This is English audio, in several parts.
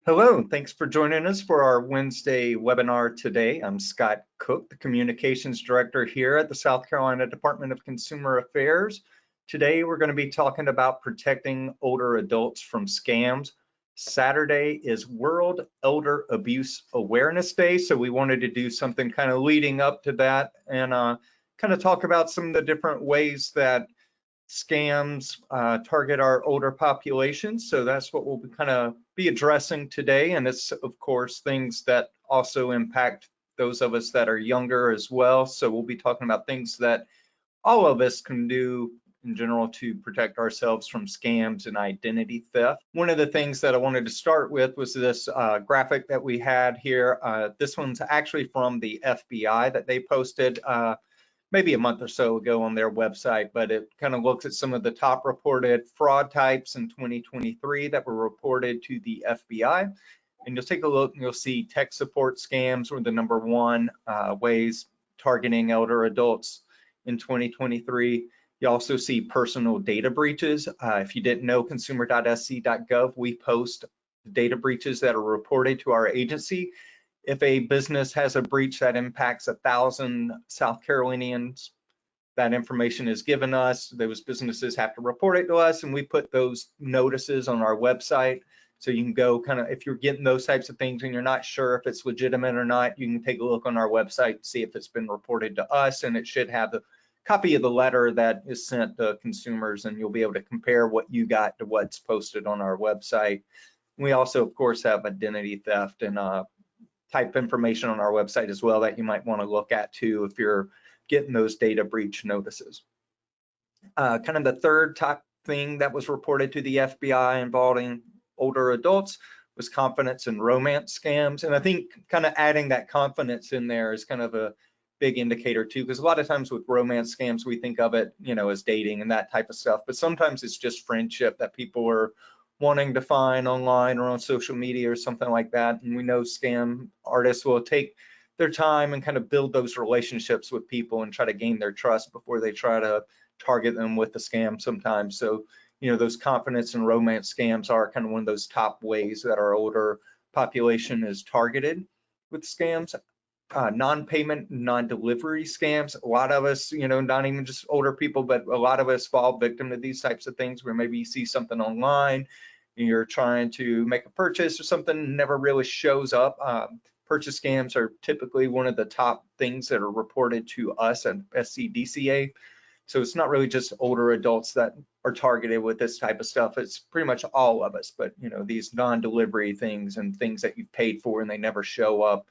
Hello, thanks for joining us for our Wednesday webinar today. I'm Scott Cook, the Communications Director here at the South Carolina Department of Consumer Affairs. Today, we're going to be talking about protecting older adults from scams. Saturday is World Elder Abuse Awareness Day, so we wanted to do something kind of leading up to that and kind of talk about some of the different ways that scams target our older population. So that's what we'll kind of be addressing today. And it's, of course, things that also impact those of us that are younger as well. So we'll be talking about things that all of us can do in general to protect ourselves from scams and identity theft. One of the things that I wanted to start with was this graphic that we had here. This one's actually from the FBI that they posted maybe a month or so ago on their website, but it kind of looks at some of the top reported fraud types in 2023 that were reported to the FBI. And you'll take a look and you'll see tech support scams were the #1 ways targeting elder adults in 2023. You also see personal data breaches. If you didn't know, consumer.sc.gov, we post data breaches that are reported to our agency. If a business has a breach that impacts 1,000 South Carolinians, that information is given us. Those businesses have to report it to us, and we put those notices on our website. So you can go kind of, if you're getting those types of things and you're not sure if it's legitimate or not, you can take a look on our website, see if it's been reported to us, and it should have the copy of the letter that is sent to consumers, and you'll be able to compare what you got to what's posted on our website. We also, of course, have identity theft and type information on our website as well that you might want to look at too if you're getting those data breach notices. Kind of the third top thing that was reported to the FBI involving older adults was confidence and romance scams. And I think kind of adding that confidence in there is kind of a big indicator too, because a lot of times with romance scams, we think of it, you know, as dating and that type of stuff, but sometimes it's just friendship that people are wanting to find online or on social media or something like that. And we know scam artists will take their time and kind of build those relationships with people and try to gain their trust before they try to target them with the scam sometimes. So, you know, those confidence and romance scams are kind of one of those top ways that our older population is targeted with scams. Non-payment, non-delivery scams. A lot of us, you know, not even just older people, but a lot of us fall victim to these types of things where maybe you see something online and you're trying to make a purchase or something, never really shows up. Purchase scams are typically one of the top things that are reported to us at SCDCA. So it's not really just older adults that are targeted with this type of stuff. It's pretty much all of us, but you know, these non-delivery things and things that you've paid for and they never show up.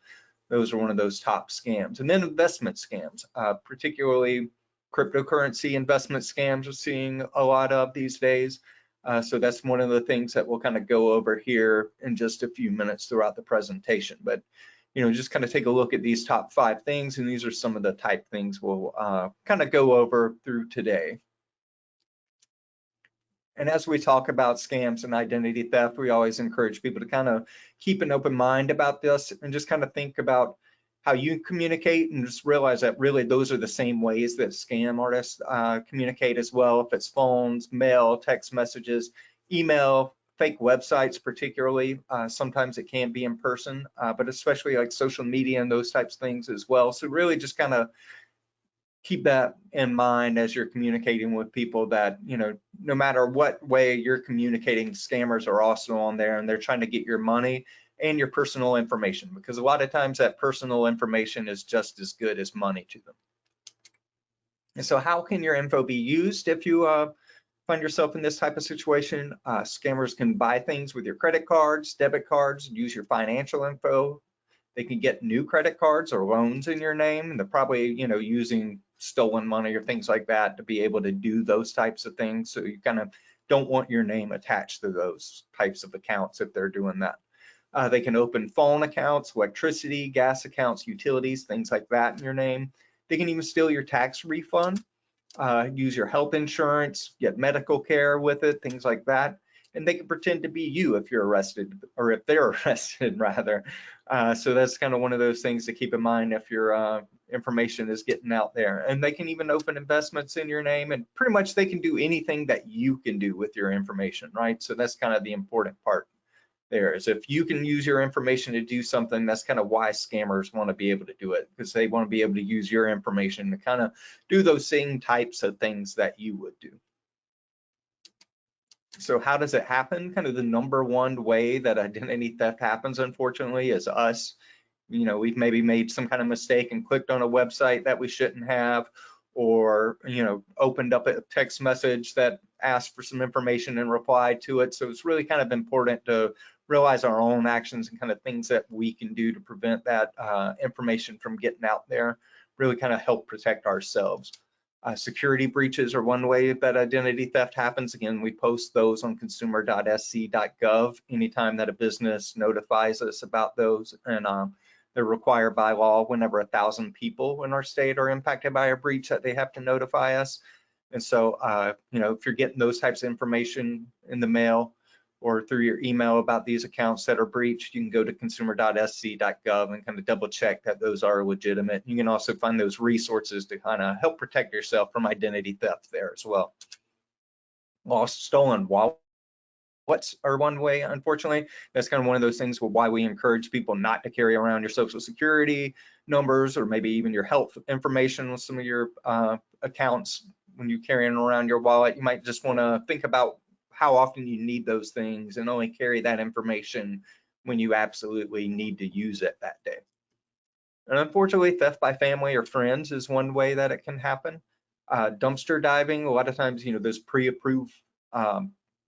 Those are one of those top scams. And then investment scams, particularly cryptocurrency investment scams we're seeing a lot of these days. So that's one of the things that we'll kind of go over here in just a few minutes throughout the presentation. But, you know, just kind of take a look at these top 5 things, and these are some of the type things we'll kind of go over through today. And as we talk about scams and identity theft, we always encourage people to kind of keep an open mind about this and just kind of think about how you communicate and just realize that really those are the same ways that scam artists communicate as well. If it's phones, mail, text messages, email, fake websites particularly, sometimes it can be in person, but especially like social media and those types of things as well. So really just kind of keep that in mind as you're communicating with people that, you know, no matter what way you're communicating, scammers are also on there and they're trying to get your money and your personal information, because a lot of times that personal information is just as good as money to them. And so how can your info be used if you find yourself in this type of situation? Scammers can buy things with your credit cards, debit cards, use your financial info. They can get new credit cards or loans in your name, and they're probably, you know, using stolen money or things like that to be able to do those types of things. So you kind of don't want your name attached to those types of accounts if they're doing that. They can open phone accounts, electricity, gas accounts, utilities, things like that in your name. They can even steal your tax refund, use your health insurance, get medical care with it, things like that. And they can pretend to be you if you're arrested, or if they're arrested rather. So that's kind of one of those things to keep in mind if your information is getting out there. And they can even open investments in your name, and pretty much they can do anything that you can do with your information, right? So that's kind of the important part. there is if you can use your information to do something, that's kind of why scammers want to be able to do it, because they want to be able to use your information to kind of do those same types of things that you would do. So how does it happen? Kind of the number one way that identity theft happens, unfortunately, is us. We've maybe made some kind of mistake and clicked on a website that we shouldn't have, or, opened up a text message that asked for some information and replied to it. So it's really kind of important to realize our own actions and kind of things that we can do to prevent that information from getting out there, really kind of help protect ourselves. Security breaches are one way that identity theft happens. Again, we post those on consumer.sc.gov anytime that a business notifies us about those, and they're required by law whenever 1,000 people in our state are impacted by a breach that they have to notify us. And so, if you're getting those types of information in the mail or through your email about these accounts that are breached, you can go to consumer.sc.gov and kind of double check that those are legitimate. You can also find those resources to kind of help protect yourself from identity theft there as well. Lost, stolen wallets are one way, unfortunately. That's kind of one of those things why we encourage people not to carry around your social security numbers or maybe even your health information with some of your accounts. When you're carrying around your wallet, you might just want to think about how often you need those things and only carry that information when you absolutely need to use it that day. And unfortunately, theft by family or friends is one way that it can happen. Dumpster diving, a lot of times, those pre-approved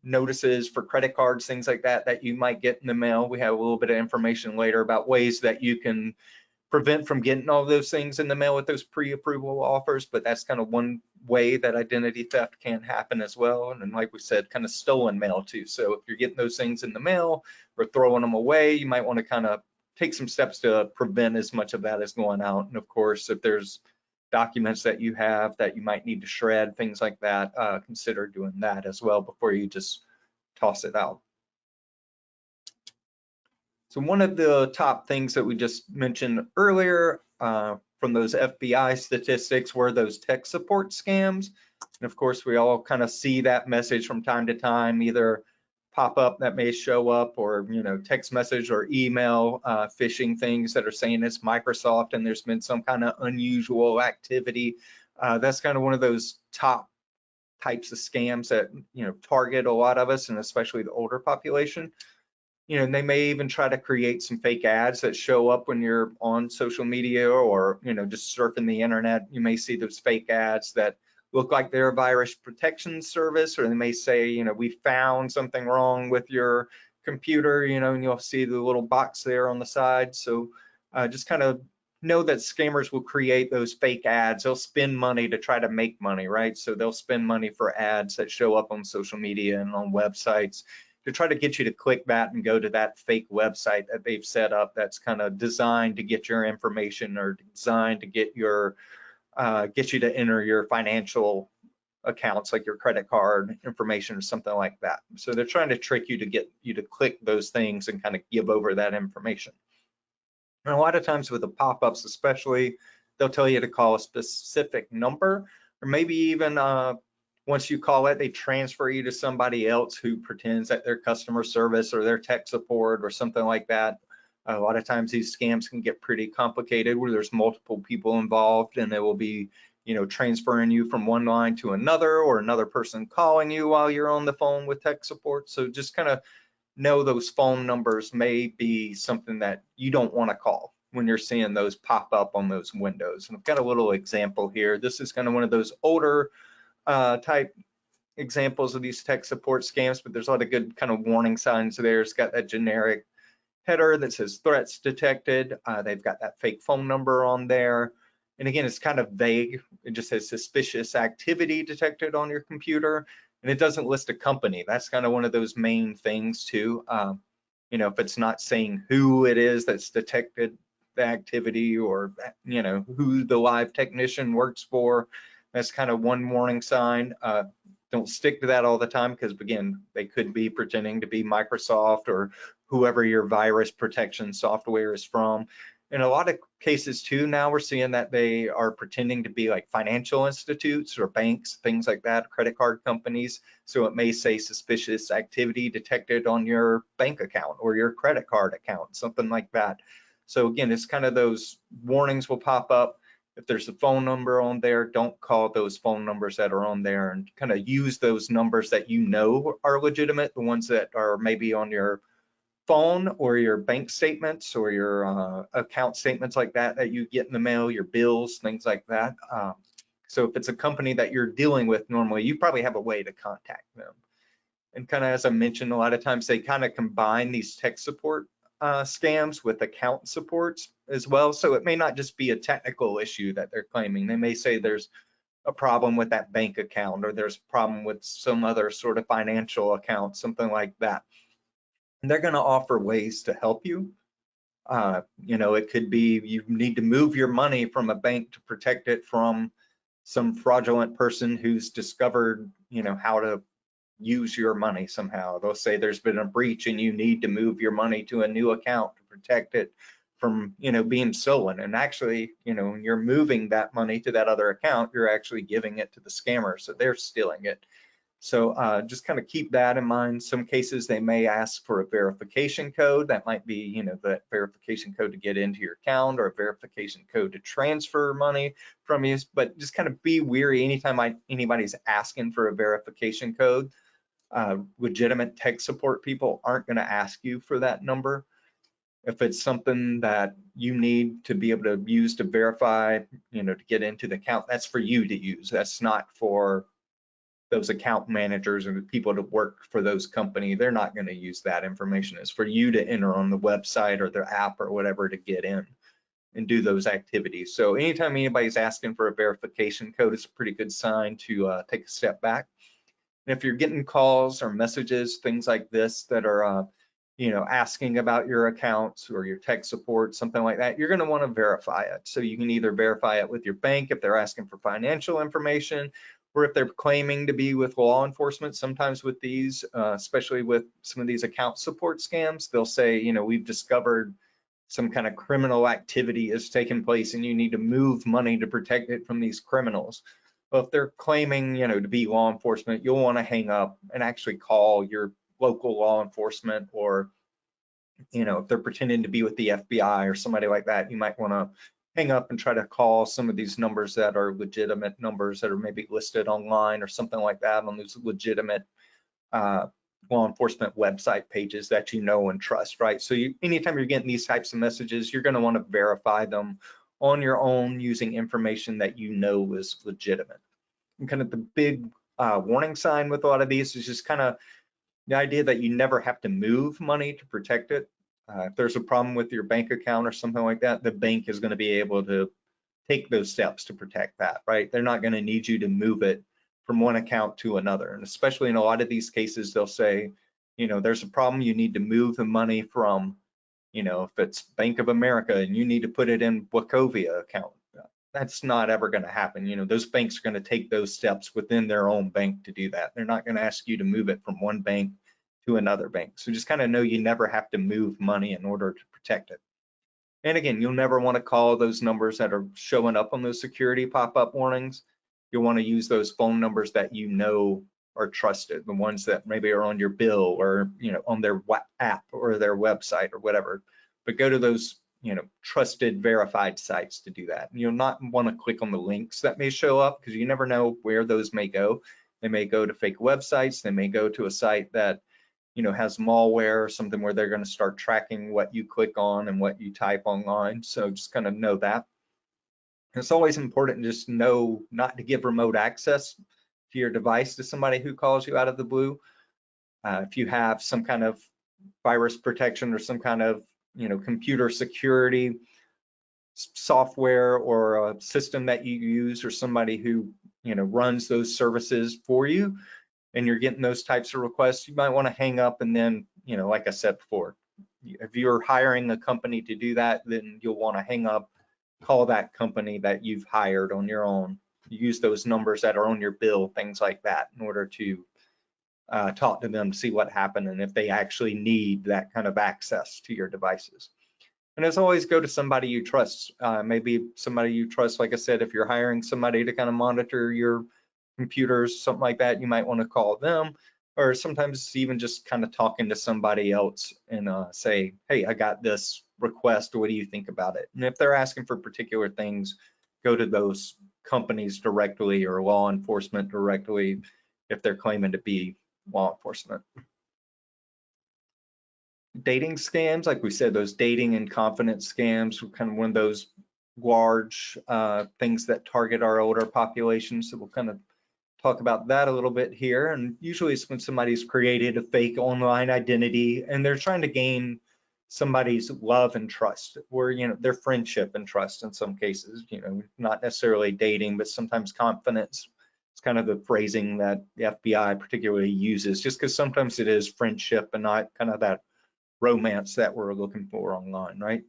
notices for credit cards, things like that, that you might get in the mail. We have a little bit of information later about ways that you can prevent from getting all those things in the mail with those pre-approval offers, but that's kind of one way that identity theft can happen as well. And then, like we said, kind of stolen mail too. So if you're getting those things in the mail or throwing them away, you might want to kind of take some steps to prevent as much of that as going out. And of course, if there's documents that you have that you might need to shred, things like that, consider doing that as well before you just toss it out. So one of the top things that we just mentioned earlier from those FBI statistics were those tech support scams. And of course, we all kind of see that message from time to time, either pop up that may show up or, text message or email phishing things that are saying it's Microsoft and there's been some kind of unusual activity. That's kind of one of those top types of scams that, target a lot of us and especially the older population. And they may even try to create some fake ads that show up when you're on social media or, just surfing the internet. You may see those fake ads that look like they're a virus protection service, or they may say, we found something wrong with your computer, and you'll see the little box there on the side. So just kind of know that scammers will create those fake ads. They'll spend money to try to make money, right? So they'll spend money for ads that show up on social media and on websites to try to get you to click that and go to that fake website that they've set up that's kind of designed to get your information or designed to get your get you to enter your financial accounts like your credit card information or something like that. So they're trying to trick you to get you to click those things and kind of give over that information. And a lot of times with the pop-ups especially, they'll tell you to call a specific number, or maybe even once you call it, they transfer you to somebody else who pretends that they're customer service or their tech support or something like that. A lot of times these scams can get pretty complicated where there's multiple people involved and they will be, transferring you from one line to another or another person calling you while you're on the phone with tech support. So just kind of know those phone numbers may be something that you don't want to call when you're seeing those pop up on those windows. And I've got a little example here. This is kind of one of those older type examples of these tech support scams, but there's a lot of good kind of warning signs there. It's got that generic header that says threats detected. They've got that fake phone number on there. And again, it's kind of vague. It just says suspicious activity detected on your computer. And it doesn't list a company. That's kind of one of those main things too. If it's not saying who it is that's detected the activity or, who the live technician works for, that's kind of one warning sign. Don't stick to that all the time because, again, they could be pretending to be Microsoft or whoever your virus protection software is from. In a lot of cases too, now we're seeing that they are pretending to be like financial institutes or banks, things like that, credit card companies. So it may say suspicious activity detected on your bank account or your credit card account, something like that. So again, it's kind of those warnings will pop up. If there's a phone number on there, don't call those phone numbers that are on there, and kind of use those numbers that you know are legitimate, the ones that are maybe on your phone or your bank statements or your account statements like that that you get in the mail, your bills, things like that. So if it's a company that you're dealing with normally, you probably have a way to contact them. And kind of as I mentioned, a lot of times they kind of combine these tech support scams with account supports as well. So it may not just be a technical issue that they're claiming. They may say there's a problem with that bank account, or there's a problem with some other sort of financial account, something like that. And they're going to offer ways to help you. You know, it could be you need to move your money from a bank to protect it from some fraudulent person who's discovered, you know, how to use your money somehow. They'll say there's been a breach and you need to move your money to a new account to protect it from, you know, being stolen. And actually, you know, when you're moving that money to that other account, you're actually giving it to the scammer, so they're stealing it. So just kind of keep that in mind. Some cases they may ask for a verification code. That might be, you know, the verification code to get into your account, or a verification code to transfer money from you. But just kind of be wary anytime anybody's asking for a verification code. Legitimate tech support people aren't going to ask you for that number. If it's something that you need to be able to use to verify, you know, to get into the account, that's for you to use. That's not for those account managers and the people that work for those companies. They're not going to use that information. It's for you to enter on the website or their app or whatever to get in and do those activities. So anytime anybody's asking for a verification code, it's a pretty good sign to take a step back. And if you're getting calls or messages, things like this that are you know, asking about your accounts or your tech support, something like that, you're going to want to verify it. So you can either verify it with your bank if they're asking for financial information, or if they're claiming to be with law enforcement. Sometimes with these, especially with some of these account support scams, they'll say, you know, we've discovered some kind of criminal activity has taken place and you need to move money to protect it from these criminals. Well, if they're claiming, you know, to be law enforcement, you'll want to hang up and actually call your local law enforcement, or, you know, if they're pretending to be with the FBI or somebody like that, you might want to hang up and try to call some of these numbers that are legitimate numbers that are maybe listed online or something like that on those legitimate law enforcement website pages that you know and trust, right? So anytime you're getting these types of messages, you're going to want to verify them on your own using information that you know is legitimate. And kind of the big warning sign with a lot of these is just kind of the idea that you never have to move money to protect it. If there's a problem with your bank account or something like that, the bank is going to be able to take those steps to protect that, right? They're not going to need you to move it from one account to another. And especially in a lot of these cases, they'll say, you know, there's a problem, you need to move the money from, you know, if it's Bank of America and you need to put it in Wachovia account. That's not ever going to happen. You know, those banks are going to take those steps within their own bank to do that. They're not going to ask you to move it from one bank to another bank. So just kind of know you never have to move money in order to protect it. And again, you'll never want to call those numbers that are showing up on those security pop-up warnings. You'll want to use those phone numbers that you know are trusted, the ones that maybe are on your bill or, you know, on their app or their website or whatever. But go to those, you know, trusted, verified sites to do that. And you'll not want to click on the links that may show up, because you never know where those may go. They may go to fake websites. They may go to a site that, you know, has malware or something where they're going to start tracking what you click on and what you type online. So just kind of know that. And it's always important to just know not to give remote access to your device to somebody who calls you out of the blue. If you have some kind of virus protection or some kind of, you know, computer security software or a system that you use, or somebody who, you know, runs those services for you, and you're getting those types of requests, you might want to hang up. And then, you know, like I said before, if you're hiring a company to do that, then you'll want to hang up, call that company that you've hired on your own, use those numbers that are on your bill, things like that, in order to talk to them to see what happened and if they actually need that kind of access to your devices. And as always, go to somebody you trust. Maybe somebody you trust, like I said, if you're hiring somebody to kind of monitor your computers, something like that, you might want to call them. Or sometimes even just kind of talking to somebody else and say, hey, I got this request. What do you think about it? And if they're asking for particular things, go to those companies directly or law enforcement directly if they're claiming to be law enforcement. Dating scams, like we said, those dating and confidence scams were kind of one of those large things that target our older population. So we'll kind of talk about that a little bit here. And usually it's when somebody's created a fake online identity and they're trying to gain somebody's love and trust, or their friendship and trust in some cases, not necessarily dating, but sometimes confidence. It's kind of the phrasing that the FBI particularly uses, just because sometimes it is friendship and not kind of that romance that we're looking for online, right?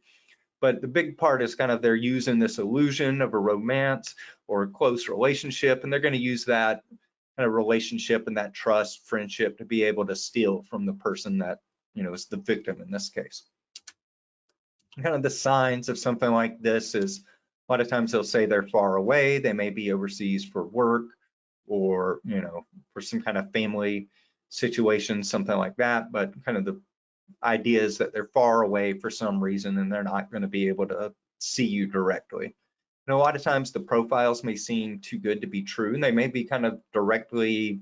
But the big part is kind of they're using this illusion of a romance or a close relationship, and they're going to use that kind of relationship and that trust, friendship to be able to steal from the person that, is the victim in this case. Kind of the signs of something like this is a lot of times they'll say they're far away, they may be overseas for work or, for some kind of family situation, something like that, but kind of the idea is that they're far away for some reason and they're not going to be able to see you directly. And a lot of times the profiles may seem too good to be true, and they may be kind of directly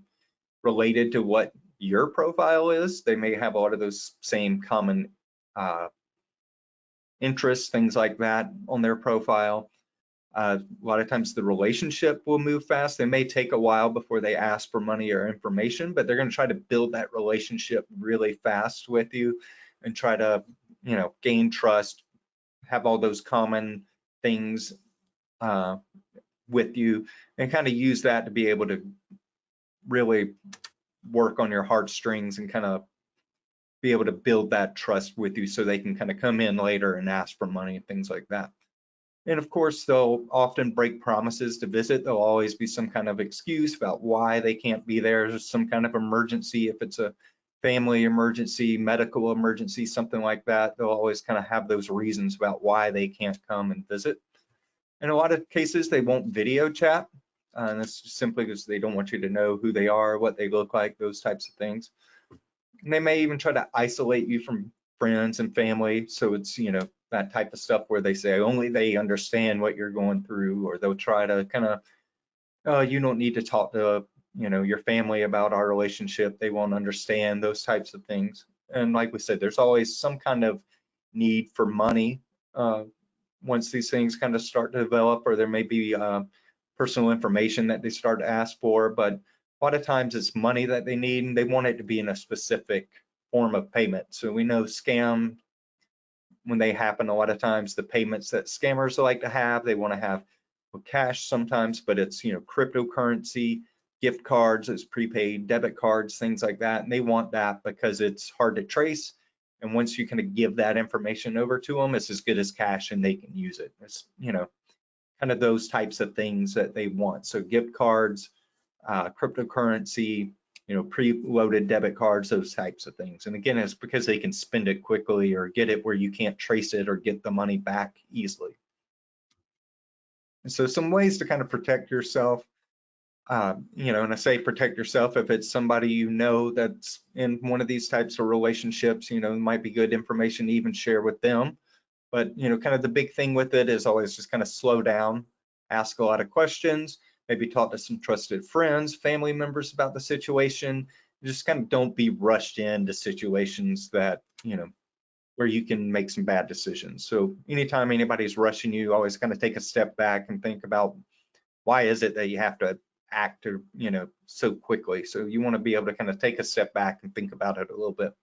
related to what your profile is. They may have a lot of those same common interests, things like that on their profile. A lot of times the relationship will move fast. They may take a while before they ask for money or information, but they're going to try to build that relationship really fast with you and try to, gain trust, have all those common things with you, and kind of use that to be able to really work on your heartstrings and kind of be able to build that trust with you so they can kind of come in later and ask for money and things like that. And of course, they'll often break promises to visit. There'll always be some kind of excuse about why they can't be there. There's some kind of emergency. If it's a family emergency, medical emergency, something like that, they'll always kind of have those reasons about why they can't come and visit. In a lot of cases, they won't video chat. And that's simply because they don't want you to know who they are, what they look like, those types of things. And they may even try to isolate you from friends and family. So it's, that type of stuff where they say only they understand what you're going through, or they'll try to kind of, oh, you don't need to talk to, your family about our relationship. They won't understand, those types of things. And like we said, there's always some kind of need for money once these things kind of start to develop, or there may be personal information that they start to ask for. But a lot of times it's money that they need, and they want it to be in a specific form of payment. So we know scam, when they happen, a lot of times the payments that scammers like to have, they want to have cash sometimes, but it's, cryptocurrency, gift cards, it's prepaid debit cards, things like that. And they want that because it's hard to trace. And once you kind of give that information over to them, it's as good as cash and they can use it. It's, kind of those types of things that they want. So gift cards, cryptocurrency, preloaded debit cards, those types of things. And again, it's because they can spend it quickly or get it where you can't trace it or get the money back easily. And so some ways to kind of protect yourself, and I say protect yourself if it's somebody that's in one of these types of relationships, it might be good information to even share with them. But, kind of the big thing with it is always just kind of slow down, ask a lot of questions, maybe talk to some trusted friends, family members about the situation. Just kind of don't be rushed into situations that, where you can make some bad decisions. So anytime anybody's rushing you, always kind of take a step back and think about why is it that you have to act, so quickly. So you want to be able to kind of take a step back and think about it a little bit.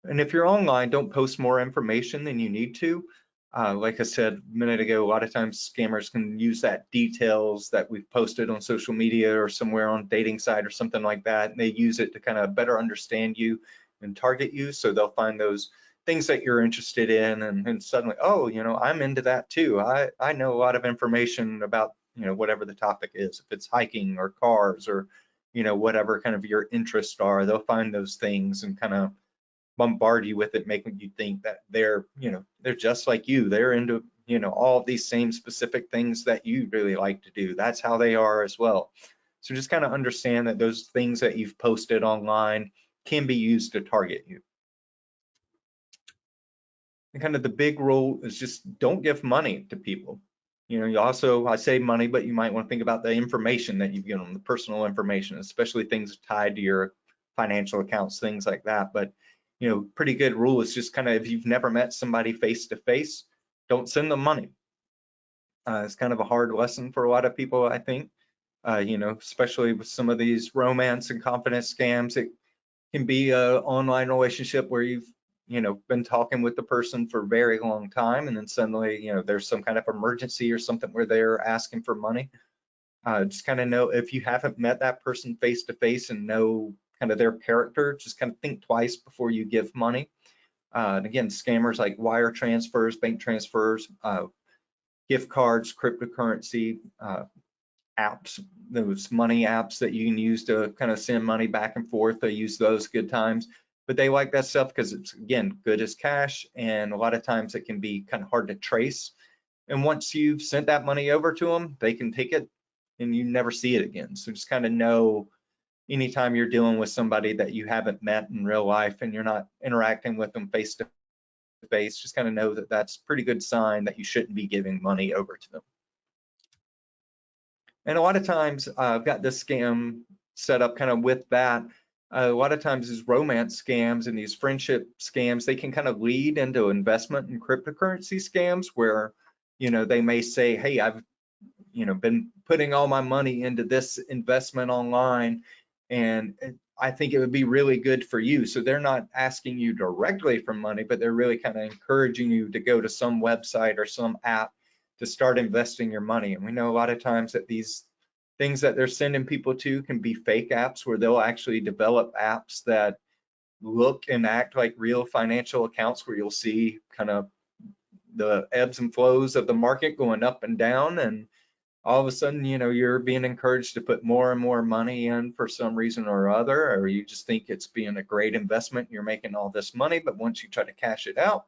And if you're online, don't post more information than you need to. Like I said a minute ago, a lot of times scammers can use that details that we've posted on social media or somewhere on a dating site or something like that, and they use it to kind of better understand you and target you. So they'll find those things that you're interested in, and suddenly, oh, I'm into that too. I know a lot of information about, whatever the topic is. If it's hiking or cars or, whatever kind of your interests are, they'll find those things and kind of bombard you with it, making you think that they're, they're just like you. They're into, all of these same specific things that you really like to do. That's how they are as well. So just kind of understand that those things that you've posted online can be used to target you. And kind of the big rule is just don't give money to people. You also, I say money, but you might want to think about the information that you've given them, the personal information, especially things tied to your financial accounts, things like that. But, pretty good rule is just kind of, if you've never met somebody face to face, don't send them money. It's kind of a hard lesson for a lot of people, I think, especially with some of these romance and confidence scams. It can be an online relationship where you've been talking with the person for a very long time, and then suddenly there's some kind of emergency or something where they're asking for money. Just kind of know, if you haven't met that person face to face and know kind of their character, just kind of think twice before you give money. And again, scammers like wire transfers, bank transfers, gift cards, cryptocurrency, apps, those money apps that you can use to kind of send money back and forth. They use those good times, but they like that stuff because it's, again, good as cash, and a lot of times it can be kind of hard to trace. And once you've sent that money over to them, they can take it and you never see it again. So just kind of know, anytime you're dealing with somebody that you haven't met in real life and you're not interacting with them face to face, just kind of know that that's a pretty good sign that you shouldn't be giving money over to them. And a lot of times I've got this scam set up kind of with that. A lot of times these romance scams and these friendship scams, they can kind of lead into investment in cryptocurrency scams where, they may say, hey, I've, been putting all my money into this investment online, and I think it would be really good for you. So they're not asking you directly for money, but they're really kind of encouraging you to go to some website or some app to start investing your money. And we know a lot of times that these things that they're sending people to can be fake apps, where they'll actually develop apps that look and act like real financial accounts, where you'll see kind of the ebbs and flows of the market going up and down, and all of a sudden, you're being encouraged to put more and more money in for some reason or other, or you just think it's being a great investment, you're making all this money, but once you try to cash it out,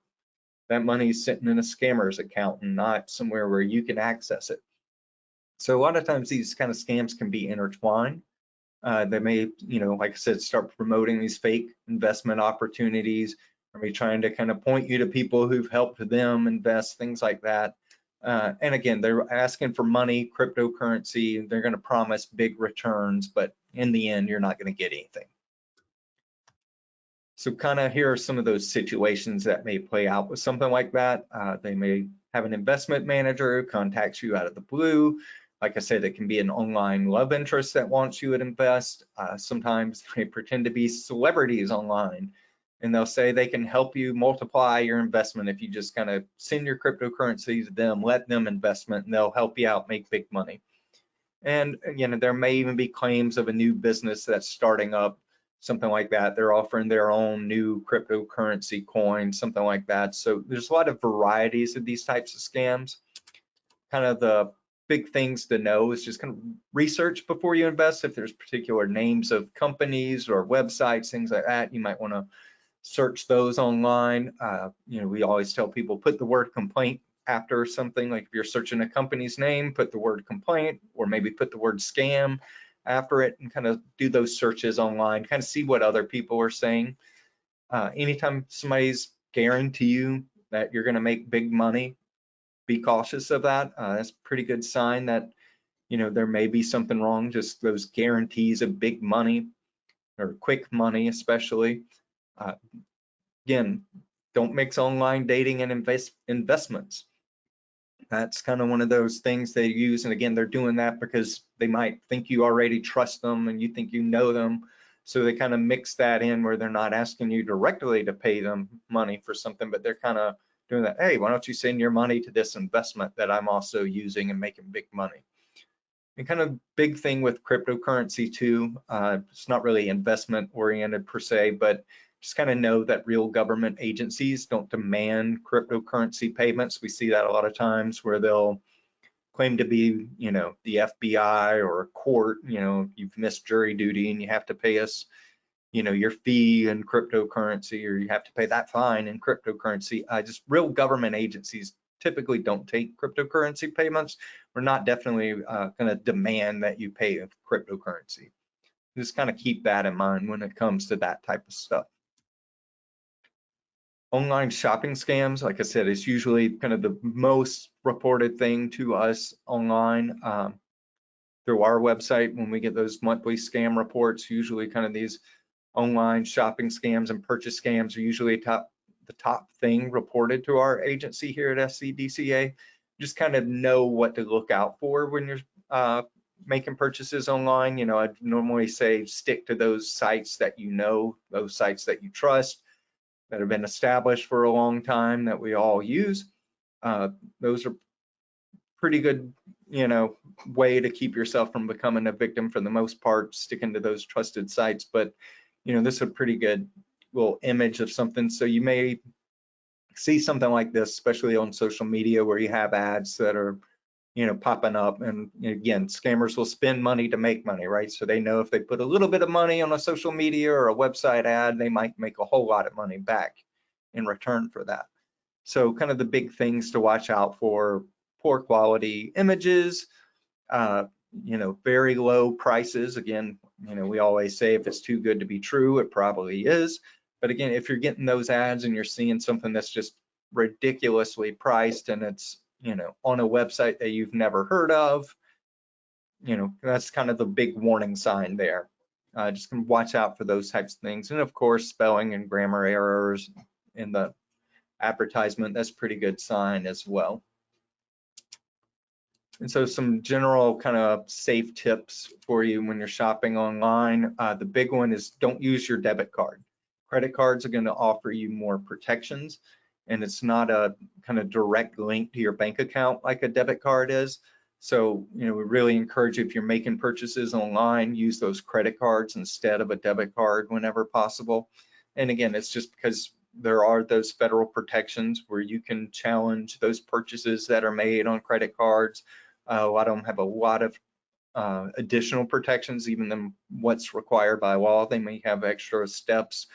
that money is sitting in a scammer's account and not somewhere where you can access it. So a lot of times these kind of scams can be intertwined. They may, like I said, start promoting these fake investment opportunities, or be trying to kind of point you to people who've helped them invest, things like that. And again, they're asking for money, cryptocurrency, they're going to promise big returns, but in the end, you're not going to get anything. So kind of here are some of those situations that may play out with something like that. They may have an investment manager who contacts you out of the blue. Like I said, it can be an online love interest that wants you to invest. Sometimes they pretend to be celebrities online, and they'll say they can help you multiply your investment if you just kind of send your cryptocurrency to them, let them investment, and they'll help you out make big money. And there may even be claims of a new business that's starting up, something like that. They're offering their own new cryptocurrency coin, something like that. So there's a lot of varieties of these types of scams. Kind of the big things to know is just kind of research before you invest. If there's particular names of companies or websites, things like that, you might want to search those online. We always tell people, put the word complaint after something. Like if you're searching a company's name, put the word complaint, or maybe put the word scam after it, and kind of do those searches online, kind of see what other people are saying. Anytime somebody's guarantee you that you're going to make big money, be cautious of that. That's a pretty good sign that there may be something wrong. Just those guarantees of big money or quick money, especially. Again, don't mix online dating and investments. That's kind of one of those things they use. And again, they're doing that because they might think you already trust them and you think you know them. So they kind of mix that in where they're not asking you directly to pay them money for something, but they're kind of doing that. Hey, why don't you send your money to this investment that I'm also using and making big money? And kind of big thing with cryptocurrency too, it's not really investment oriented per se, but just kind of know that real government agencies don't demand cryptocurrency payments. We see that a lot of times where they'll claim to be, the FBI or a court, you've missed jury duty and you have to pay us, your fee in cryptocurrency, or you have to pay that fine in cryptocurrency. Just real government agencies typically don't take cryptocurrency payments. We're not definitely going to demand that you pay a cryptocurrency. Just kind of keep that in mind when it comes to that type of stuff. Online shopping scams, like I said, is usually kind of the most reported thing to us online through our website. When we get those monthly scam reports, usually kind of these online shopping scams and purchase scams are usually the top thing reported to our agency here at SCDCA. Just kind of know what to look out for when you're making purchases online. I'd normally say stick to those sites that those sites that you trust, that have been established for a long time, that we all use. Those are pretty good, way to keep yourself from becoming a victim for the most part, sticking to those trusted sites. But, this is a pretty good little image of something. So you may see something like this, especially on social media, where you have ads that are, popping up. And again, scammers will spend money to make money, right? So they know if they put a little bit of money on a social media or a website ad, they might make a whole lot of money back in return for that. So kind of the big things to watch out for: poor quality images, very low prices. Again, we always say if it's too good to be true, it probably is. But again, if you're getting those ads and you're seeing something that's just ridiculously priced and it's on a website that you've never heard of, that's kind of the big warning sign there. Just watch out for those types of things. And of course, spelling and grammar errors in the advertisement, that's a pretty good sign as well. And so some general kind of safe tips for you when you're shopping online. The big one is don't use your debit card. Credit cards are going to offer you more protections, and it's not a kind of direct link to your bank account like a debit card is. So, we really encourage you, if you're making purchases online, use those credit cards instead of a debit card whenever possible. And again, it's just because there are those federal protections where you can challenge those purchases that are made on credit cards. A lot of them have a lot of additional protections, even than what's required by law. They may have extra steps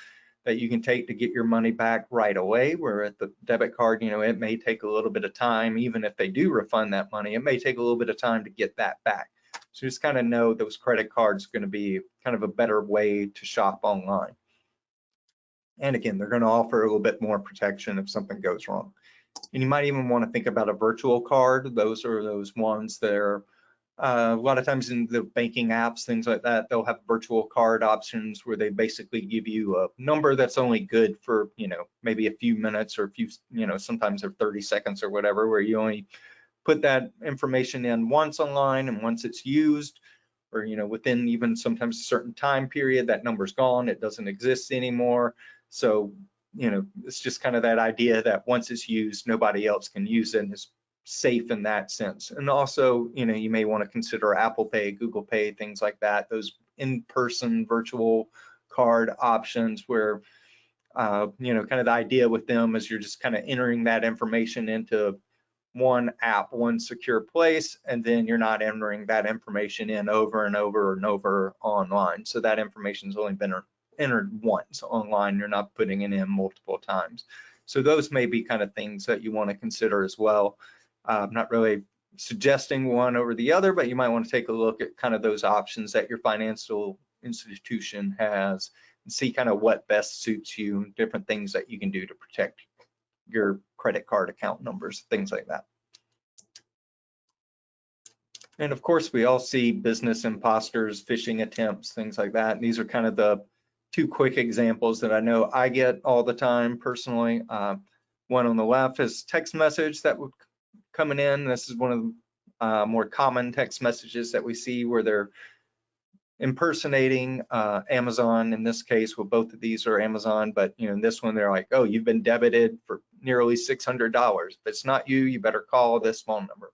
that you can take to get your money back right away, where at the debit card, it may take a little bit of time. Even if they do refund that money, it may take a little bit of time to get that back. So just kind of know those credit cards are going to be kind of a better way to shop online. And again, they're going to offer a little bit more protection if something goes wrong. And you might even want to think about a virtual card. Those are those ones that are a lot of times in the banking apps, things like that, they'll have virtual card options where they basically give you a number that's only good for, maybe a few minutes or a few, sometimes they're 30 seconds or whatever, where you only put that information in once online, and once it's used, or, within even sometimes a certain time period, that number's gone, it doesn't exist anymore. So, it's just kind of that idea that once it's used, nobody else can use it, and it's safe in that sense. And also, you may want to consider Apple Pay, Google Pay, things like that, those in-person virtual card options where, kind of the idea with them is you're just kind of entering that information into one app, one secure place, and then you're not entering that information in over and over and over online. So that information's only been entered once online. You're not putting it in multiple times. So those may be kind of things that you want to consider as well. I'm not really suggesting one over the other, but you might want to take a look at kind of those options that your financial institution has and see kind of what best suits you, different things that you can do to protect your credit card account numbers, things like that. And of course, we all see business imposters, phishing attempts, things like that. And these are kind of the two quick examples that I know I get all the time personally. One on the left is text message that would coming in. This is one of the more common text messages that we see where they're impersonating Amazon. In this case, well, both of these are Amazon, but in this one, they're like, oh, you've been debited for nearly $600. If it's not you, you better call this phone number.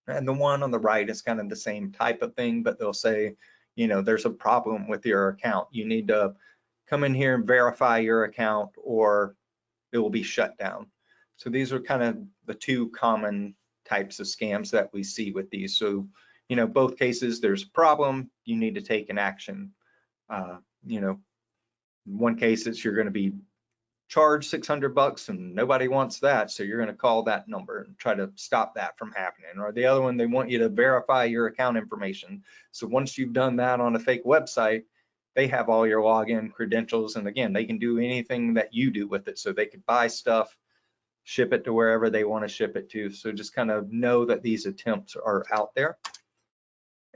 And the one on the right is kind of the same type of thing, but they'll say, there's a problem with your account. You need to come in here and verify your account or it will be shut down. So these are kind of the two common types of scams that we see with these. So, both cases, there's a problem, you need to take an action, In one case, it's you're going to be charged $600 and nobody wants that, so you're going to call that number and try to stop that from happening. Or the other one, they want you to verify your account information. So once you've done that on a fake website, they have all your login credentials, and again, they can do anything that you do with it. So they could buy stuff, ship it to wherever they want to ship it to. So just kind of know that these attempts are out there.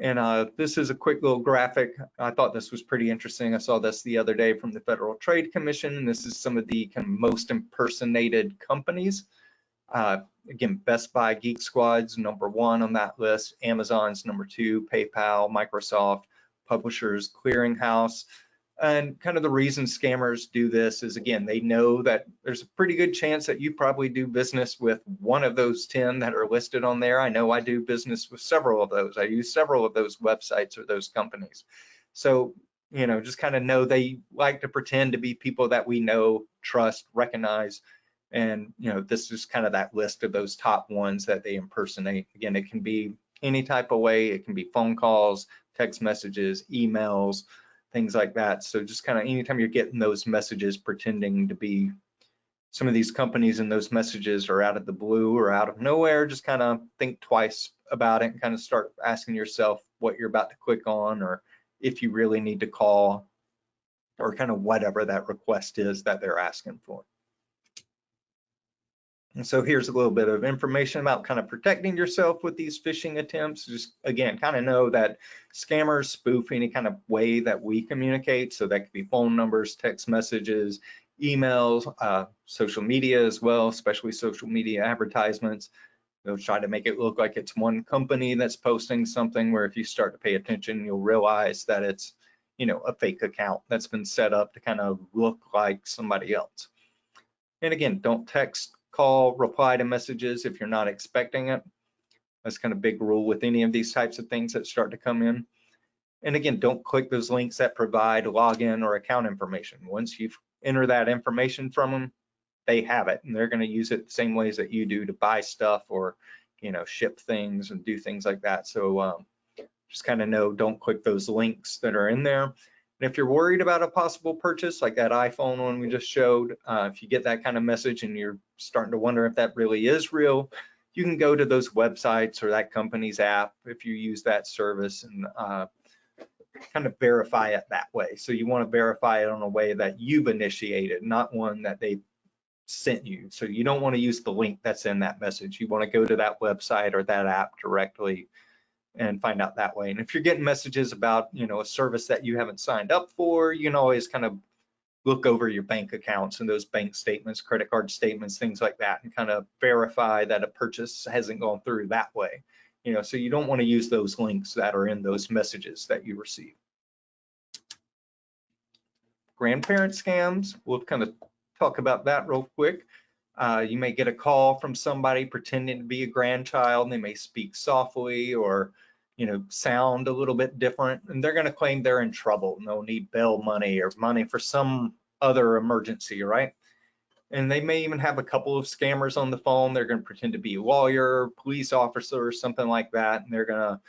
And this is a quick little graphic. I thought this was pretty interesting. I saw this the other day from the Federal Trade Commission, and this is some of the kind of most impersonated companies. Again, Best Buy, Geek Squad's #1 on that list, Amazon's #2, PayPal, Microsoft, Publishers Clearinghouse. And kind of the reason scammers do this is, again, they know that there's a pretty good chance that you probably do business with one of those 10 that are listed on there. I know I do business with several of those. I use several of those websites or those companies. So, you know, just kind of know they like to pretend to be people that we know, trust, recognize. And, you know, this is kind of that list of those top ones that they impersonate. Again, it can be any type of way. It can be phone calls, text messages, emails, things like that. So just kind of anytime you're getting those messages pretending to be some of these companies and those messages are out of the blue or out of nowhere, just kind of think twice about it and kind of start asking yourself what you're about to click on, or if you really need to call, or kind of whatever that request is that they're asking for. And so here's a little bit of information about kind of protecting yourself with these phishing attempts. Just again, kind of know that scammers spoof any kind of way that we communicate. So that could be phone numbers, text messages, emails, social media as well, especially social media advertisements. They'll try to make it look like it's one company that's posting something, where if you start to pay attention, you'll realize that it's, you know, a fake account that's been set up to kind of look like somebody else. And again, don't text, call, reply to messages if you're not expecting it. That's kind of big rule with any of these types of things that start to come in. And again, don't click those links that provide login or account information. Once you've entered that information from them, they have it, and they're going to use it the same ways that you do to buy stuff or, you know, ship things and do things like that. So just kind of know, don't click those links that are in there. And if you're worried about a possible purchase, like that iPhone one we just showed, if you get that kind of message and you're starting to wonder if that really is real, you can go to those websites or that company's app if you use that service, and kind of verify it that way. So you want to verify it on a way that you've initiated, not one that they sent you. So you don't want to use the link that's in that message. You want to go to that website or that app directly and find out that way. And if you're getting messages about, you know, a service that you haven't signed up for, you can always kind of look over your bank accounts and those bank statements, credit card statements, things like that, and kind of verify that a purchase hasn't gone through that way. You know, so you don't want to use those links that are in those messages that you receive. Grandparent scams, we'll kind of talk about that real quick. You may get a call from somebody pretending to be a grandchild, and they may speak softly or, you know, sound a little bit different, and they're going to claim they're in trouble and they'll need bail money or money for some other emergency, right? And they may even have a couple of scammers on the phone. They're going to pretend to be a lawyer, police officer, or something like that, and they're going to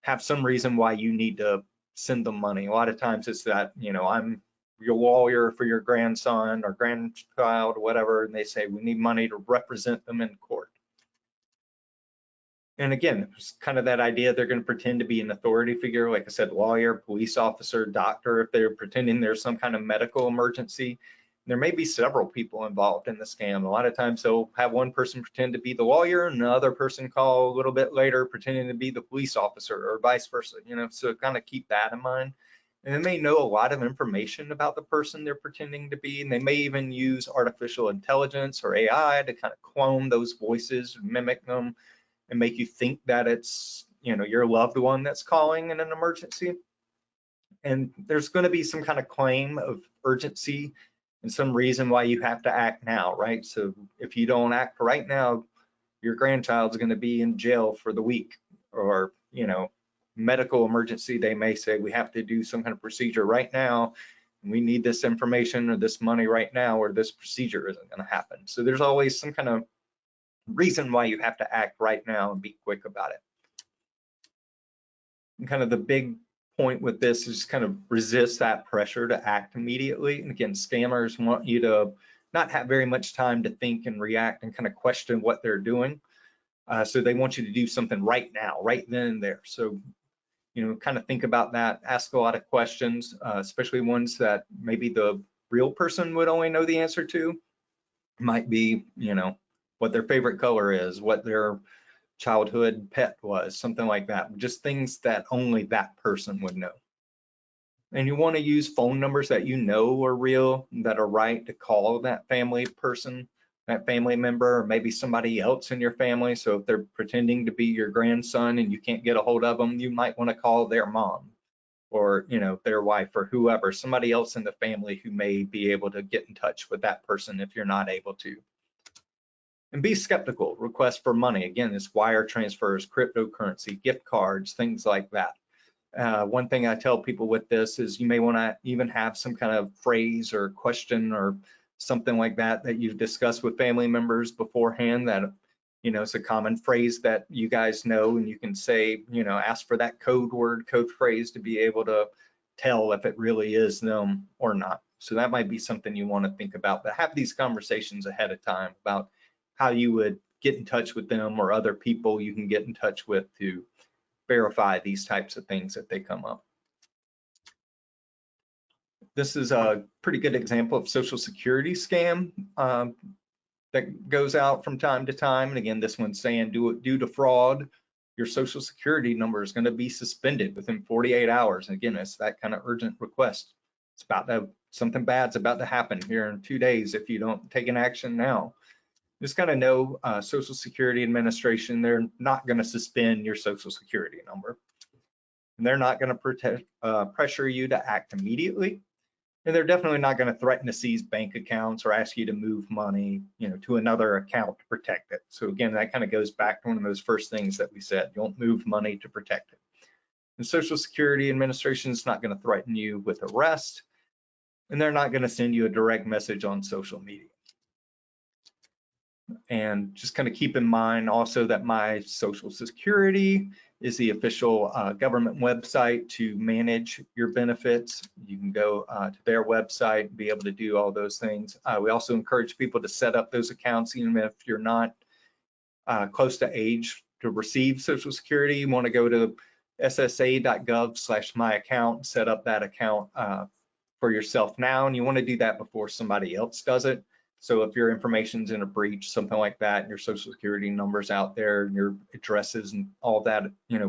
have some reason why you need to send them money. A lot of times it's that, you know, I'm your lawyer for your grandson or grandchild or whatever, and they say we need money to represent them in court. And again, it's kind of that idea they're going to pretend to be an authority figure, like I said, lawyer, police officer, doctor, if they're pretending there's some kind of medical emergency. There may be several people involved in the scam. A lot of times they'll have one person pretend to be the lawyer and another person call a little bit later pretending to be the police officer, or vice versa, you know, so kind of keep that in mind. And they may know a lot of information about the person they're pretending to be, and they may even use artificial intelligence or AI to kind of clone those voices, mimic them, and make you think that it's, you know, your loved one that's calling in an emergency. And there's going to be some kind of claim of urgency and some reason why you have to act now, right? So if you don't act right now, your grandchild's going to be in jail for the week, or, you know, medical emergency. They may say we have to do some kind of procedure right now, and we need this information or this money right now, or this procedure isn't going to happen. So there's always some kind of reason why you have to act right now and be quick about it. And kind of the big point with this is kind of resist that pressure to act immediately. And again, scammers want you to not have very much time to think and react and kind of question what they're doing. So they want you to do something right now, right then and there. So, kind of think about that, ask a lot of questions, especially ones that maybe the real person would only know the answer to. Might be, what their favorite color is, what their childhood pet was, something like that. Just things that only that person would know. And you want to use phone numbers that you know are real, that are right, to call that family person, that family member, or maybe somebody else in your family. So if they're pretending to be your grandson and you can't get a hold of them, you might want to call their mom or, their wife or whoever, somebody else in the family who may be able to get in touch with that person if you're not able to. And be skeptical. Requests for money, again, it's wire transfers, cryptocurrency, gift cards, things like that. One thing I tell people with this is you may want to even have some kind of phrase or question or something like that that you've discussed with family members beforehand that, it's a common phrase that you guys know, and you can say, ask for that code word, code phrase to be able to tell if it really is them or not. So that might be something you want to think about, but have these conversations ahead of time about how you would get in touch with them or other people you can get in touch with to verify these types of things that they come up. This is a pretty good example of Social Security scam that goes out from time to time. And again, this one's saying due to fraud, your Social Security number is going to be suspended within 48 hours. And again, it's that kind of urgent request. It's something bad's about to happen here in 2 days if you don't take an action now. Just got to know Social Security Administration, they're not going to suspend your Social Security number. And they're not going to pressure you to act immediately. And they're definitely not going to threaten to seize bank accounts or ask you to move money, to another account to protect it. So again, that kind of goes back to one of those first things that we said, don't move money to protect it. And Social Security Administration is not going to threaten you with arrest, and they're not going to send you a direct message on social media. And just kind of keep in mind also that My Social Security is the official government website to manage your benefits. You can go to their website and be able to do all those things. We also encourage people to set up those accounts even if you're not close to age to receive Social Security. You want to go to ssa.gov/myaccount, set up that account for yourself now, and you want to do that before somebody else does it. So if your information's in a breach, something like that, and your Social Security number's out there, and your addresses and all that,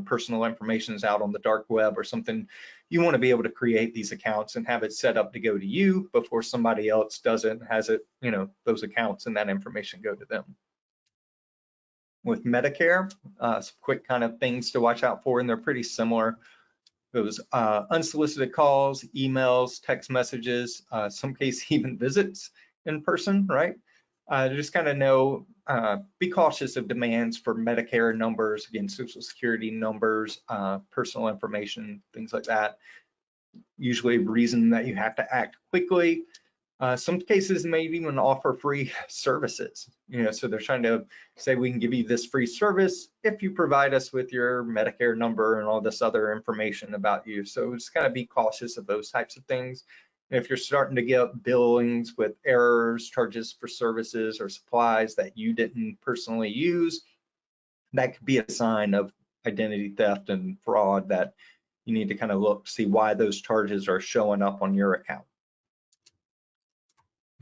personal information is out on the dark web or something, you want to be able to create these accounts and have it set up to go to you before somebody else does it and has it, those accounts and that information go to them. With Medicare, some quick kind of things to watch out for, and they're pretty similar. Those unsolicited calls, emails, text messages, some case even visits in person, right? Just kind of know, be cautious of demands for Medicare numbers, again, Social Security numbers, personal information, things like that. Usually a reason that you have to act quickly. Some cases may even offer free services, so they're trying to say we can give you this free service if you provide us with your Medicare number and all this other information about you. So just kind of be cautious of those types of things. If you're starting to get billings with errors, charges for services or supplies that you didn't personally use, that could be a sign of identity theft and fraud that you need to kind of see why those charges are showing up on your account.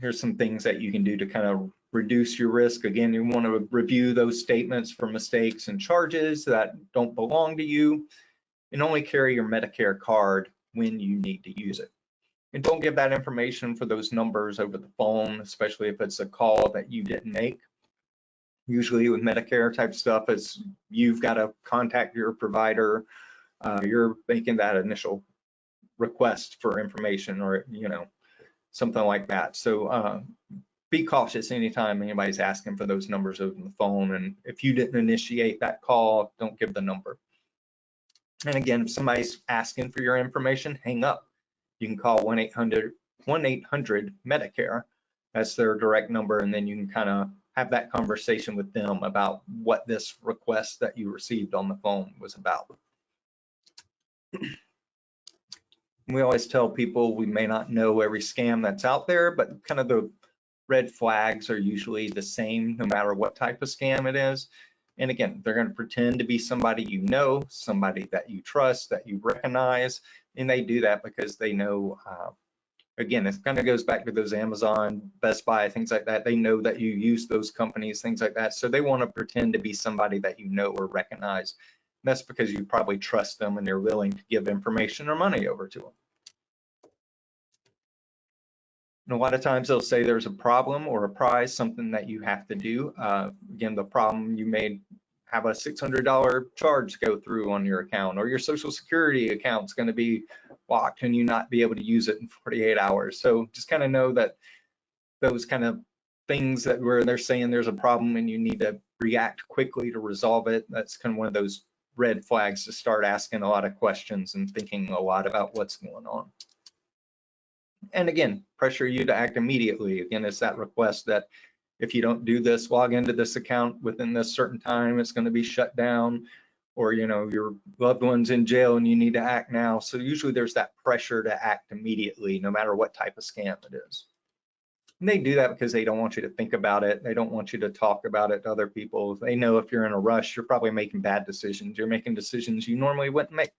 Here's some things that you can do to kind of reduce your risk. Again, you want to review those statements for mistakes and charges that don't belong to you, and only carry your Medicare card when you need to use it. And don't give that information for those numbers over the phone, especially if it's a call that you didn't make. Usually with Medicare type stuff, it's you've got to contact your provider. You're making that initial request for information or, something like that. So be cautious anytime anybody's asking for those numbers over the phone. And if you didn't initiate that call, don't give the number. And again, if somebody's asking for your information, hang up. You can call 1-800-Medicare. That's their direct number, and then you can kind of have that conversation with them about what this request that you received on the phone was about. We always tell people we may not know every scam that's out there, but kind of the red flags are usually the same no matter what type of scam it is. And again, they're going to pretend to be somebody you know, somebody that you trust, that you recognize, and they do that because they know, again, it kind of goes back to those Amazon, Best Buy, things like that. They know that you use those companies, things like that. So they want to pretend to be somebody that you know or recognize. That's because you probably trust them and they're willing to give information or money over to them. And a lot of times they'll say there's a problem or a prize, something that you have to do. Again, the problem, you may have a $600 charge go through on your account, or your Social Security account's going to be locked and you not be able to use it in 48 hours. So just kind of know that those kind of things that where they're saying there's a problem and you need to react quickly to resolve it, that's kind of one of those red flags to start asking a lot of questions and thinking a lot about what's going on. And again, pressure you to act immediately. Again, it's that request that if you don't do this, log into this account within this certain time, it's going to be shut down, or your loved one's in jail and you need to act now. So usually there's that pressure to act immediately, no matter what type of scam it is. And they do that because they don't want you to think about it. They don't want you to talk about it to other people. They know if you're in a rush, you're probably making bad decisions. You're making decisions you normally wouldn't make.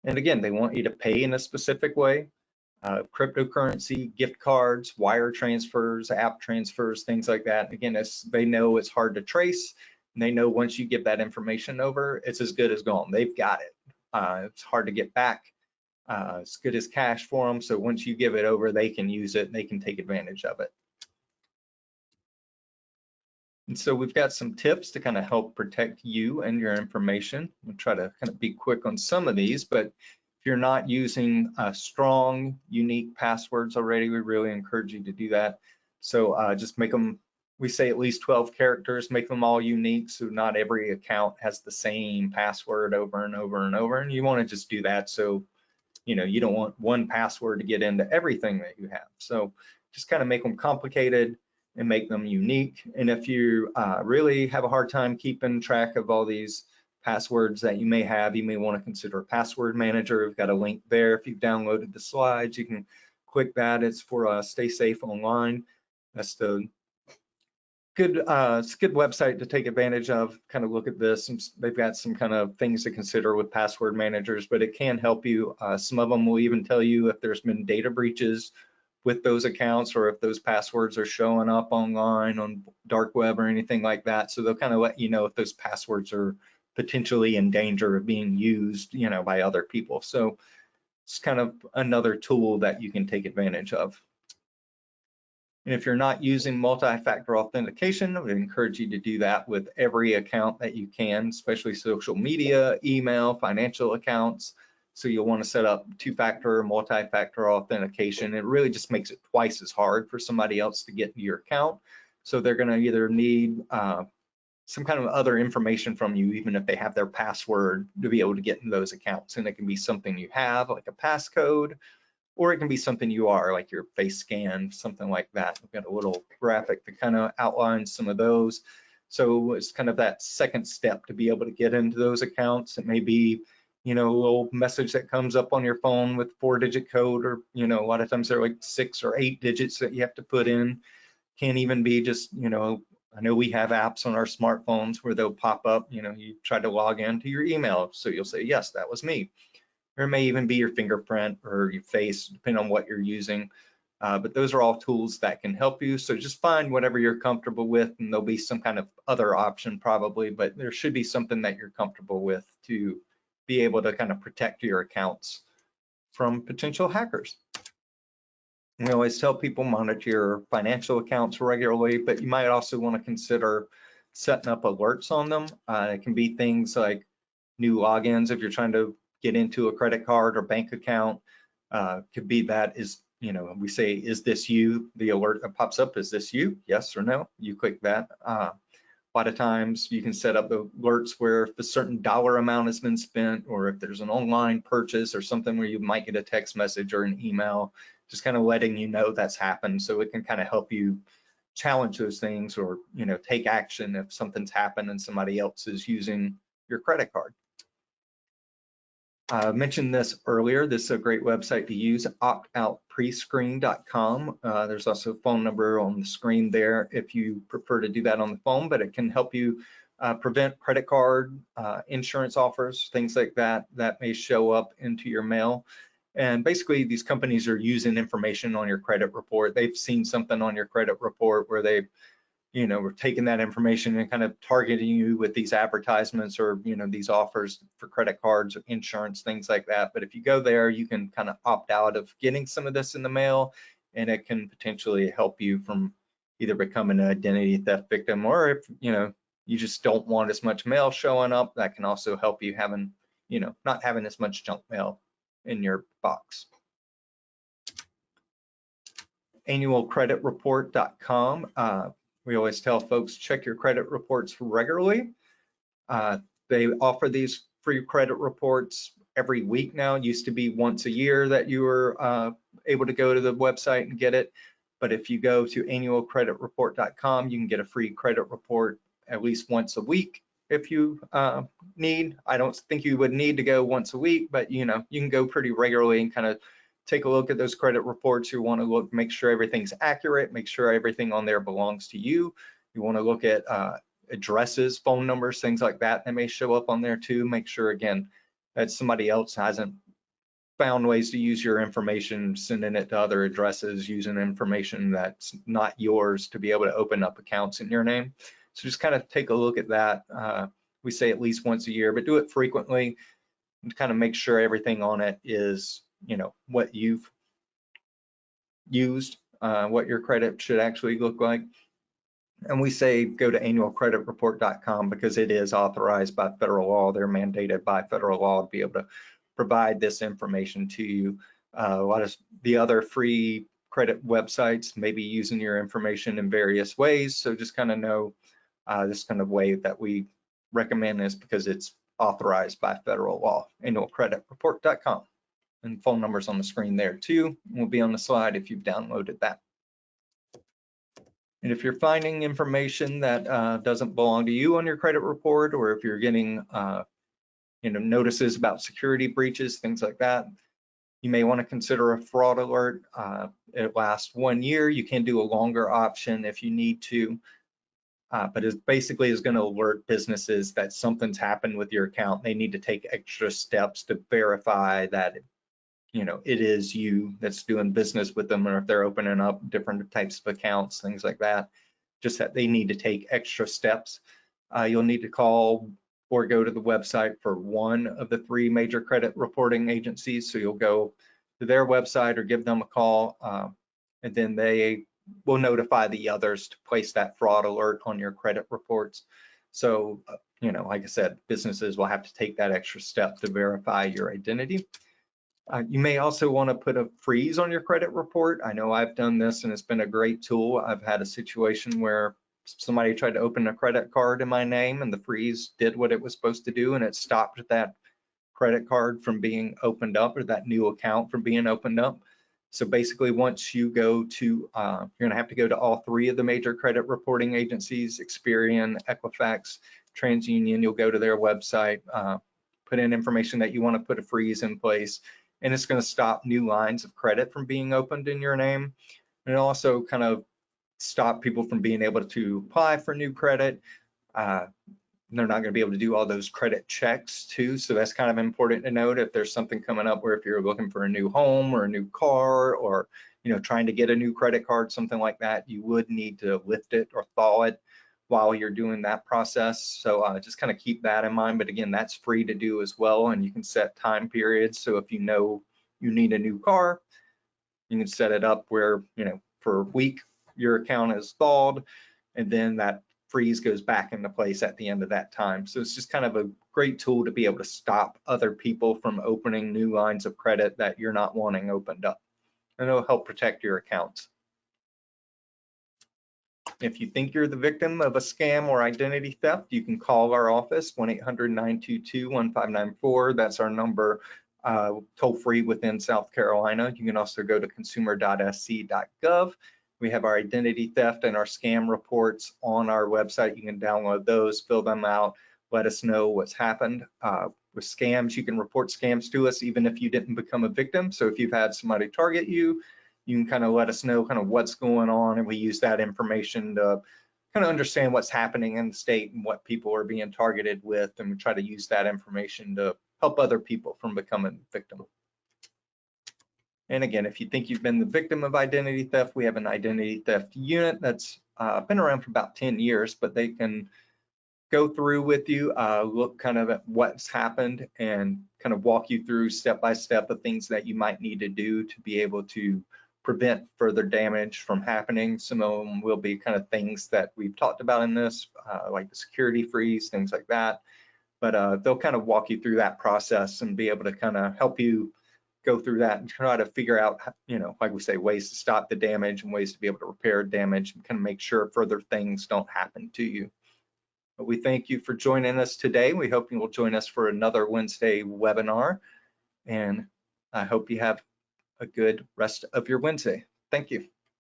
And again, they want you to pay in a specific way. Cryptocurrency, gift cards, wire transfers, app transfers, things like that. Again, they know it's hard to trace, and they know once you give that information over, it's as good as gone. They've got it. It's hard to get back. It's good as cash for them. So once you give it over, they can use it. They can take advantage of it. And so we've got some tips to kind of help protect you and your information. We'll try to kind of be quick on some of these, but if you're not using strong, unique passwords already, we really encourage you to do that. So just make them, we say at least 12 characters, make them all unique, so not every account has the same password over and over and over. And you want to just do that so you don't want one password to get into everything that you have. So just kind of make them complicated and make them unique. And if you really have a hard time keeping track of all these passwords that you may have, you may want to consider a password manager. We've got a link there. If you've downloaded the slides, you can click that. It's for Stay Safe Online. That's the it's a good website to take advantage of. Kind of look at this. They've got some kind of things to consider with password managers, but it can help you. Some of them will even tell you if there's been data breaches with those accounts, or if those passwords are showing up online on dark web or anything like that. So they'll kind of let you know if those passwords are potentially in danger of being used, by other people. So it's kind of another tool that you can take advantage of. And if you're not using multi-factor authentication, I would encourage you to do that with every account that you can, especially social media, email, financial accounts. So you'll want to set up two-factor, multi-factor authentication. It really just makes it twice as hard for somebody else to get into your account. So they're going to either need some kind of other information from you, even if they have their password, to be able to get in those accounts. And it can be something you have, like a passcode, or it can be something you are, like your face scan, something like that. We've got a little graphic that kind of outlines some of those. So it's kind of that second step to be able to get into those accounts. It may be, a little message that comes up on your phone with 4-digit code, or, a lot of times they're like 6 or 8 digits that you have to put in. Can't even be just, I know we have apps on our smartphones where they'll pop up, you try to log into your email. So you'll say, yes, that was me. Or it may even be your fingerprint or your face, depending on what you're using. But those are all tools that can help you. So just find whatever you're comfortable with, and there'll be some kind of other option probably, but there should be something that you're comfortable with to be able to kind of protect your accounts from potential hackers. We always tell people monitor your financial accounts regularly, but you might also want to consider setting up alerts on them. It can be things like new logins if you're trying to get into a credit card or bank account. Could be that is, we say, is this you? The alert that pops up, is this you? Yes or no? You click that. A lot of times you can set up the alerts where if a certain dollar amount has been spent, or if there's an online purchase or something where you might get a text message or an email, just kind of letting you know that's happened. So it can kind of help you challenge those things, or, take action if something's happened and somebody else is using your credit card. I mentioned this earlier. This is a great website to use, optoutprescreen.com. There's also a phone number on the screen there if you prefer to do that on the phone, but it can help you prevent credit card, insurance offers, things like that that may show up into your mail. And basically, these companies are using information on your credit report. They've seen something on your credit report where they, we're taking that information and kind of targeting you with these advertisements or, these offers for credit cards, insurance, things like that. But if you go there, you can kind of opt out of getting some of this in the mail, and it can potentially help you from either becoming an identity theft victim, or if, you just don't want as much mail showing up, that can also help you having, not having as much junk mail in your box. Annualcreditreport.com. We always tell folks, check your credit reports regularly. They offer these free credit reports every week now. It used to be once a year that you were able to go to the website and get it. But if you go to annualcreditreport.com, you can get a free credit report at least once a week if you need. I don't think you would need to go once a week, but you can go pretty regularly and kind of take a look at those credit reports. You want to make sure everything's accurate, make sure everything on there belongs to you. You want to look at addresses, phone numbers, things like that may show up on there too. Make sure, again, that somebody else hasn't found ways to use your information, sending it to other addresses, using information that's not yours to be able to open up accounts in your name. So just kind of take a look at that. We say at least once a year, but do it frequently and kind of make sure everything on it is what you've used, what your credit should actually look like. And we say go to annualcreditreport.com because it is authorized by federal law. They're mandated by federal law to be able to provide this information to you. A lot of the other free credit websites may be using your information in various ways. So just kind of know this kind of way that we recommend this because it's authorized by federal law. Annualcreditreport.com. And phone numbers on the screen there too. Will be on the slide if you've downloaded that. And if you're finding information that doesn't belong to you on your credit report, or if you're getting notices about security breaches, things like that, you may want to consider a fraud alert. It lasts 1 year. You can do a longer option if you need to, but it basically is going to alert businesses that something's happened with your account. They need to take extra steps to verify that it is you that's doing business with them, or if they're opening up different types of accounts, things like that, just that they need to take extra steps. You'll need to call or go to the website for one of the 3 major credit reporting agencies. So you'll go to their website or give them a call, and then they will notify the others to place that fraud alert on your credit reports. So, like I said, businesses will have to take that extra step to verify your identity. You may also want to put a freeze on your credit report. I know I've done this and it's been a great tool. I've had a situation where somebody tried to open a credit card in my name and the freeze did what it was supposed to do, and it stopped that credit card from being opened up, or that new account from being opened up. So basically, once you go to, you're going to have to go to all 3 of the major credit reporting agencies, Experian, Equifax, TransUnion. You'll go to their website, put in information that you want to put a freeze in place, and it's going to stop new lines of credit from being opened in your name. And it also kind of stop people from being able to apply for new credit. They're not going to be able to do all those credit checks too. So that's kind of important to note if there's something coming up where if you're looking for a new home or a new car, or trying to get a new credit card, something like that, you would need to lift it or thaw it while you're doing that process. So just kind of keep that in mind. But again, that's free to do as well, and you can set time periods. So if you need a new car, you can set it up where for a week your account is thawed, and then that freeze goes back into place at the end of that time. So it's just kind of a great tool to be able to stop other people from opening new lines of credit that you're not wanting opened up, and it'll help protect your accounts. If you think you're the victim of a scam or identity theft, you can call our office, 1-800-922-1594. That's our number, toll free within South Carolina. You can also go to consumer.sc.gov. We have our identity theft and our scam reports on our website. You can download those, fill them out. let us know what's happened. With scams, you can report scams to us even if you didn't become a victim. So if you've had somebody target you, you can kind of let us know kind of what's going on, and we use that information to kind of understand what's happening in the state and what people are being targeted with, and we try to use that information to help other people from becoming victim. And again, if you think you've been the victim of identity theft, we have an identity theft unit that's been around for about 10 years, but they can go through with you, look kind of at what's happened and kind of walk you through step by step the things that you might need to do to be able to prevent further damage from happening. Some of them will be kind of things that we've talked about in this, like the security freeze, things like that. But they'll kind of walk you through that process and be able to kind of help you go through that and try to figure out, you know, like we say, ways to stop the damage and ways to be able to repair damage and kind of make sure further things don't happen to you. But we thank you for joining us today. We hope you will join us for another Wednesday webinar, and I hope you have a good rest of your Wednesday. Thank you.